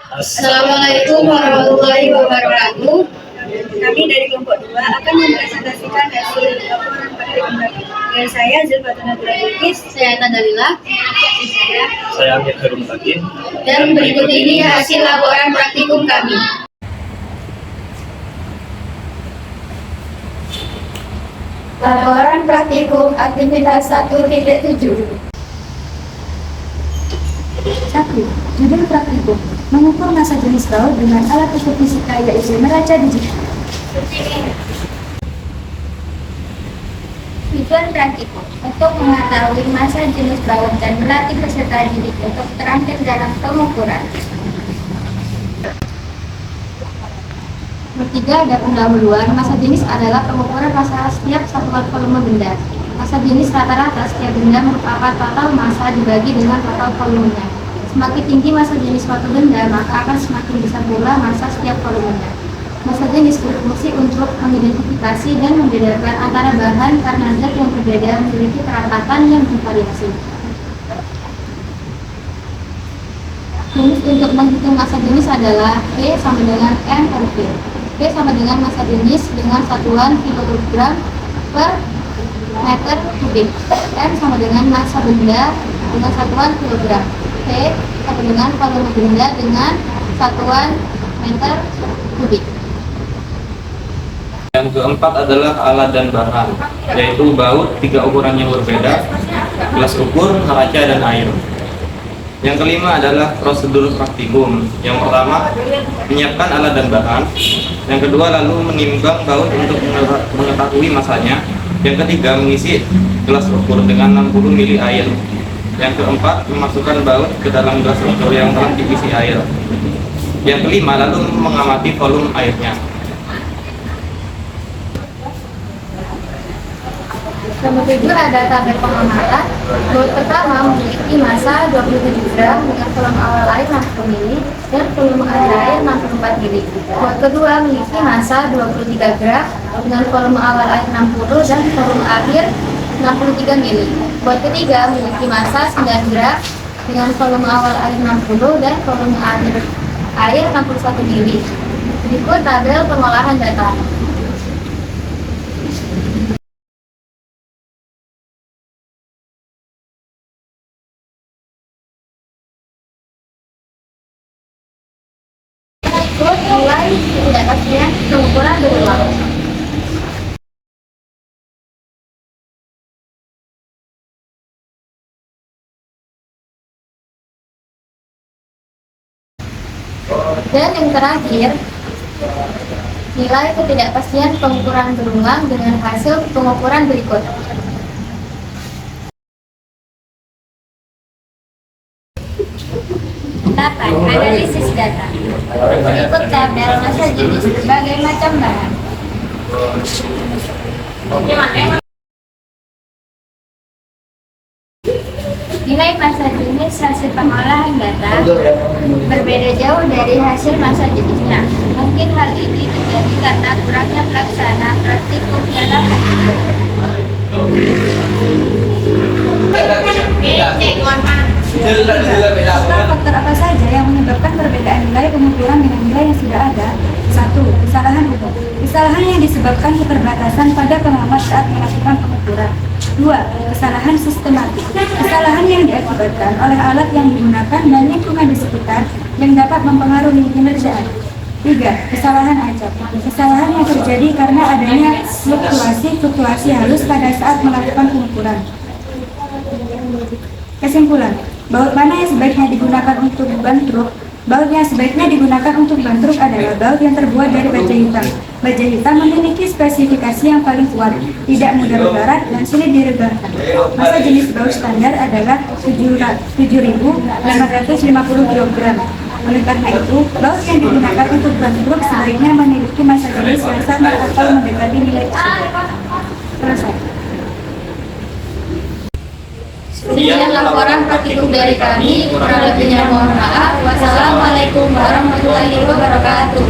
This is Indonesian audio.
Assalamualaikum warahmatullahi wabarakatuh. Kami dari kelompok 2 akan mempresentasikan hasil laporan praktikum kami. Dengan saya Zulfatuna Bilkis, Saya Tadalila. Saya Amir Khairul Mutakin. Dan berikut ini hasil laporan praktikum kami. Laporan praktikum aktivitas 1.7. 1. Judul praktikum: mengukur massa jenis baut dengan alat ukur fisika yaitu neraca digital. Tujuan praktikum untuk mengetahui massa jenis baut dan melatih peserta didik untuk terampil dalam pengukuran. Ketiga, ada pendahuluan. Massa jenis adalah pengukuran massa setiap satuan volume benda. Massa jenis rata-rata setiap benda merupakan total massa dibagi dengan total volumenya. Semakin tinggi massa jenis suatu benda, maka akan semakin besar pula massa setiap volumenya. Massa jenis berfungsi untuk mengidentifikasi dan membedakan antara bahan karena zat yang berbeda memiliki kerapatan yang bervariasi. Rumus untuk menghitung massa jenis adalah P sama dengan M per V. P sama dengan massa jenis dengan satuan kilogram per meter kubik. M sama dengan massa benda dengan satuan kilogram. P sama dengan volume benda dengan satuan meter kubik. Yang keempat adalah alat dan bahan, yaitu baut 3 ukuran yang berbeda, gelas ukur, neraca, dan air. Yang kelima adalah prosedur praktikum. Yang pertama, menyiapkan alat dan bahan. Yang kedua, lalu menimbang baut untuk mengetahui massanya. Yang ketiga, mengisi gelas ukur dengan 60 ml air. Yang keempat, memasukkan baut ke dalam gelas ukur yang telah diisi air. Yang kelima, lalu mengamati volume airnya. Nomor 7 ada tabel pengamatan. Baut pertama memiliki massa 27 gram dengan volume awal air 60 ml dan volume akhir air 64 ml. Baut kedua memiliki massa 23 gram dengan volume awal air 60 dan volume akhir 63 ml. Baut ketiga memiliki massa 9 gram dengan volume awal air 60 dan volume akhir air 61 ml. Berikut tabel pengolahan data. Nilai ketidakpastian pengukuran berulang. Dan yang terakhir, nilai ketidakpastian pengukuran berulang dengan hasil pengukuran berikut. Analisis data. Berikut tabel massa jenis berbagai macam bahan. Nilai massa jenis hasil pengolahan data berbeda jauh dari hasil massa jenisnya. Mungkin hal ini terjadi karena kurangnya pelaksana praktikum dalam Faktor apa saja yang menyebabkan perbedaan nilai pengukuran dengan nilai yang sudah ada? 1. Kesalahan umum. Kesalahan yang disebabkan keterbatasan pada pengamat saat melakukan pengukuran. 2. Kesalahan sistematik. Kesalahan yang diakibatkan oleh alat yang digunakan dan lingkungan di sekitar yang dapat mempengaruhi kinerja. 3. Kesalahan acak. Kesalahan yang terjadi karena adanya fluktuasi halus pada saat melakukan pengukuran. Kesimpulan, baut mana yang sebaiknya digunakan untuk ban truk? Baut yang sebaiknya digunakan untuk ban truk adalah baut yang terbuat dari baja hitam. Baja hitam memiliki spesifikasi yang paling kuat, tidak mudah berkarat dan sulit diregahkan. Massa jenis baut standar adalah 7.850 kg. Oleh karena itu, baut yang digunakan untuk ban truk sebaiknya memiliki massa jenis yang sama atau mendekati nilai tersebut. Selesai. Sekian laporan praktikum dari kami. Kurang lebihnya mohon maaf. Wassalamualaikum warahmatullahi wabarakatuh.